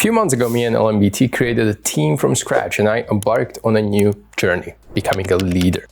few months ago, me and LMBT created a team from scratch and I embarked on a new journey, becoming a leader.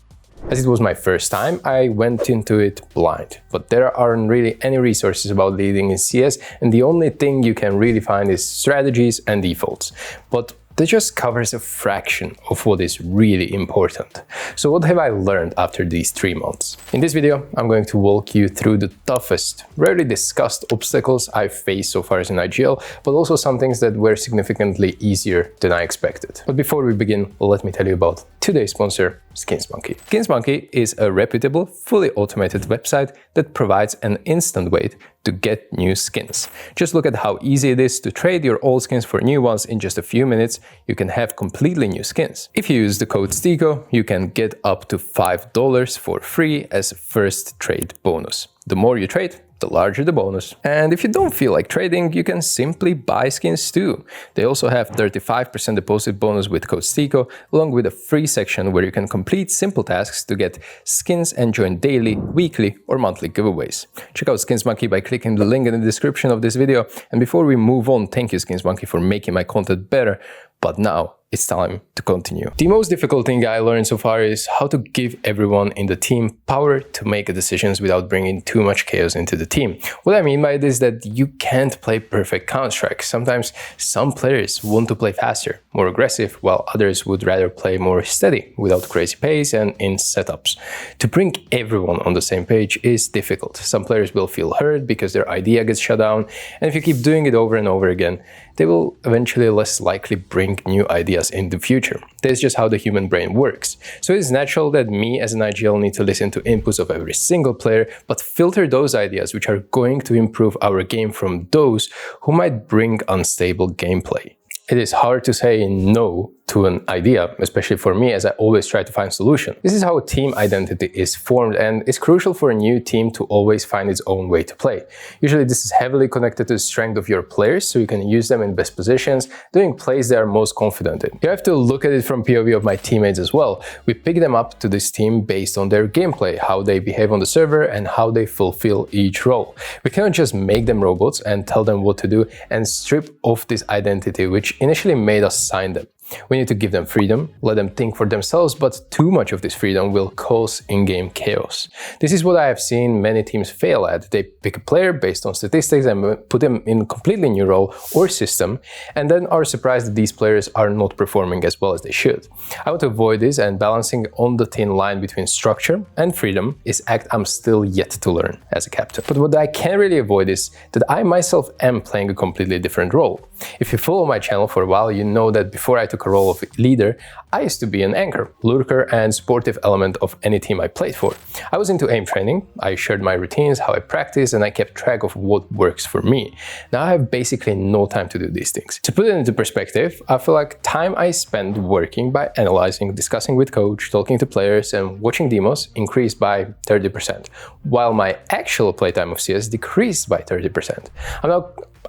As it was my first time, I went into it blind, but there aren't really any resources about leading in CS, and the only thing you can really find is strategies and defaults. But that just covers a fraction of what is really important. So what have I learned after these 3 months? In this video, I'm going to walk you through the toughest, rarely discussed obstacles I've faced so far as an IGL, but also some things that were significantly easier than I expected. But before we begin, let me tell you about today's sponsor, SkinsMonkey. SkinsMonkey is a reputable, fully automated website that provides an instant way to get new skins. Just look at how easy it is to trade your old skins for new ones in just a few minutes. You can have completely new skins. If you use the code STYKO, you can get up to $5 for free as a first trade bonus. The more you trade, the larger the bonus. And if you don't feel like trading, you can simply buy skins too. They also have 35% deposit bonus with code STYKO, along with a free section where you can complete simple tasks to get skins and join daily, weekly or monthly giveaways. Check out SkinsMonkey by clicking the link in the description of this video. And before we move on, thank you SkinsMonkey for making my content better. But now it's time to continue. The most difficult thing I learned so far is how to give everyone in the team power to make decisions without bringing too much chaos into the team. What I mean by this is that you can't play perfect Counter-Strike. Sometimes some players want to play faster, more aggressive, while others would rather play more steady, without crazy pace and in setups. To bring everyone on the same page is difficult. Some players will feel hurt because their idea gets shut down, and if you keep doing it over and over again, they will eventually less likely bring new ideas in the future. That's just how the human brain works. So it's natural that me as an IGL need to listen to inputs of every single player, but filter those ideas which are going to improve our game from those who might bring unstable gameplay. It is hard to say no to an idea, especially for me, as I always try to find solution. This is how a team identity is formed, and it's crucial for a new team to always find its own way to play. Usually this is heavily connected to the strength of your players, so you can use them in best positions, doing plays they are most confident in. You have to look at it from POV of my teammates as well. We pick them up to this team based on their gameplay, how they behave on the server, and how they fulfill each role. We cannot just make them robots and tell them what to do and strip off this identity which initially made us sign them. We need to give them freedom, let them think for themselves, but too much of this freedom will cause in-game chaos. This is what I have seen many teams fail at. They pick a player based on statistics and put them in a completely new role or system, and then are surprised that these players are not performing as well as they should. I want to avoid this, and balancing on the thin line between structure and freedom is act I'm still yet to learn as a captain. But what I can really avoid is that I myself am playing a completely different role. If you follow my channel for a while, you know that before I took a role of leader, I used to be an anchor, lurker and sportive element of any team I played for. I was into aim training, I shared my routines, how I practice, and I kept track of what works for me. Now I have basically no time to do these things. To put it into perspective, I feel like time I spend working by analyzing, discussing with coach, talking to players and watching demos increased by 30%, while my actual playtime of CS decreased by 30%.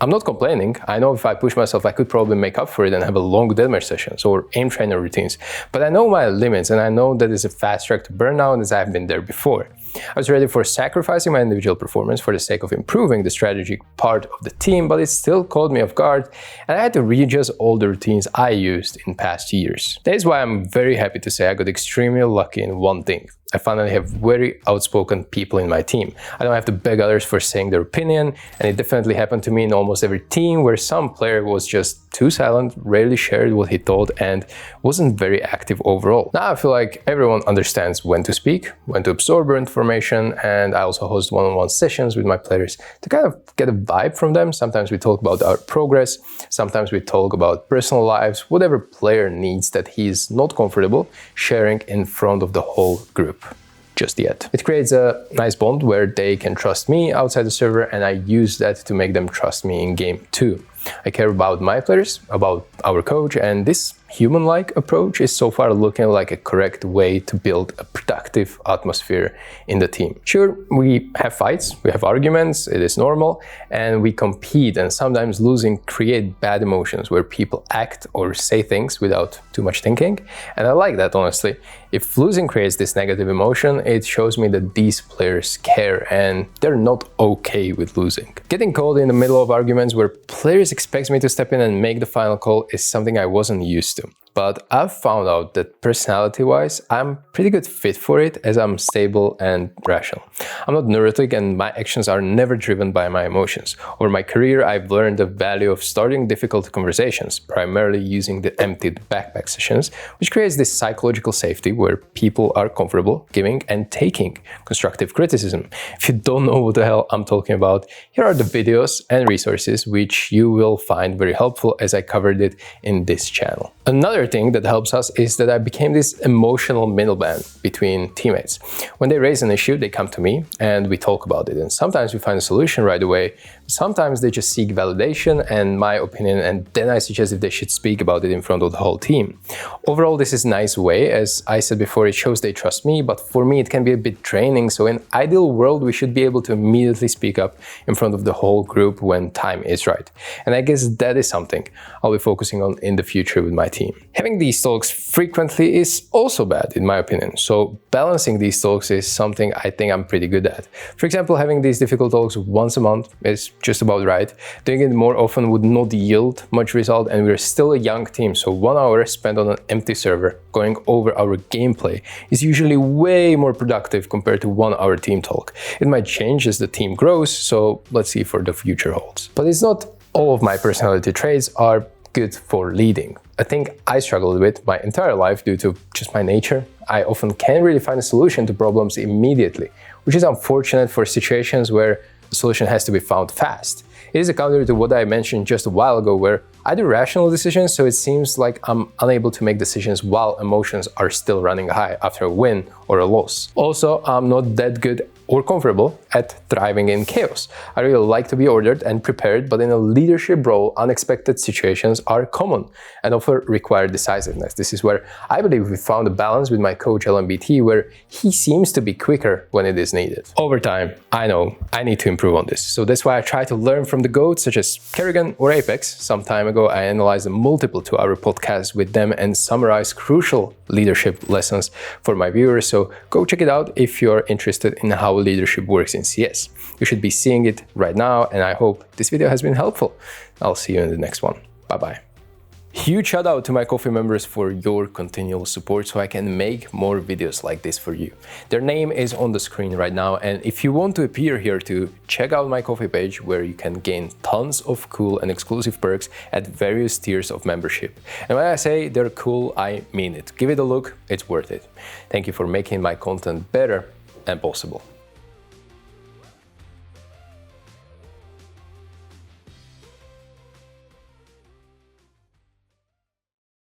I'm not complaining. I know if I push myself, I could probably make up for it and have a long deathmatch sessions or aim trainer routines. But I know my limits, and I know that it's a fast track to burnout as I've been there before. I was ready for sacrificing my individual performance for the sake of improving the strategic part of the team, but it still caught me off guard, and I had to readjust all the routines I used in past years. That is why I'm very happy to say I got extremely lucky in one thing. I finally have very outspoken people in my team. I don't have to beg others for saying their opinion, and it definitely happened to me in almost every team where some player was just too silent, rarely shared what he thought, and wasn't very active overall. Now I feel like everyone understands when to speak, when to absorb information, and I also host one-on-one sessions with my players to kind of get a vibe from them. Sometimes we talk about our progress, sometimes we talk about personal lives, whatever player needs that he's not comfortable sharing in front of the whole group just yet. It creates a nice bond where they can trust me outside the server, and I use that to make them trust me in game too. I care about my players, about our coach, and this human-like approach is so far looking like a correct way to build a productive atmosphere in the team. Sure, we have fights, we have arguments, it is normal, and we compete, and sometimes losing create bad emotions where people act or say things without too much thinking, and I like that, honestly. If losing creates this negative emotion, it shows me that these players care and they're not okay with losing. Getting caught in the middle of arguments where players expect me to step in and make the final call is something I wasn't used to. But I've found out that personality-wise, I'm pretty good fit for it as I'm stable and rational. I'm not neurotic and my actions are never driven by my emotions. Over my career, I've learned the value of starting difficult conversations, primarily using the emptied backpack sessions, which creates this psychological safety where people are comfortable giving and taking constructive criticism. If you don't know what the hell I'm talking about, here are the videos and resources which you will find very helpful as I covered it in this channel. Another thing that helps us is that I became this emotional middleman between teammates. When they raise an issue, they come to me and we talk about it. And sometimes we find a solution right away. Sometimes they just seek validation and my opinion, and then I suggest if they should speak about it in front of the whole team. Overall, this is a nice way. As I said before, it shows they trust me, but for me it can be a bit draining. So in ideal world, we should be able to immediately speak up in front of the whole group when time is right. And I guess that is something I'll be focusing on in the future with my team. Having these talks frequently is also bad, in my opinion. So balancing these talks is something I think I'm pretty good at. For example, having these difficult talks once a month is just about right. Doing it more often would not yield much result, and we're still a young team, so 1 hour spent on an empty server going over our gameplay is usually way more productive compared to 1 hour team talk. It might change as the team grows, so let's see what the future holds. But it's not all of my personality traits are good for leading. I think I struggled with my entire life due to just my nature. I often can't really find a solution to problems immediately, which is unfortunate for situations where the solution has to be found fast. It is a counter to what I mentioned just a while ago, where I do rational decisions, so it seems like I'm unable to make decisions while emotions are still running high after a win or a loss. Also, I'm not that good or comfortable at thriving in chaos. I really like to be ordered and prepared, but in a leadership role, unexpected situations are common and often require decisiveness. This is where I believe we found a balance with my coach LMBT, where he seems to be quicker when it is needed. Over time, I know I need to improve on this. So that's why I try to learn from the GOATs such as Kerrigan or Apeks. Some time ago, I analyzed a multiple 2-hour podcasts with them and summarized crucial leadership lessons for my viewers. So go check it out if you're interested in how leadership works in CS. You should be seeing it right now, and I hope this video has been helpful. I'll see you in the next one. Bye-bye. Huge shout out to my coffee members for your continual support so I can make more videos like this for you. Their name is on the screen right now, and if you want to appear here too, check out my coffee page where you can gain tons of cool and exclusive perks at various tiers of membership. And when I say they're cool, I mean it. Give it a look, it's worth it. Thank you for making my content better and possible.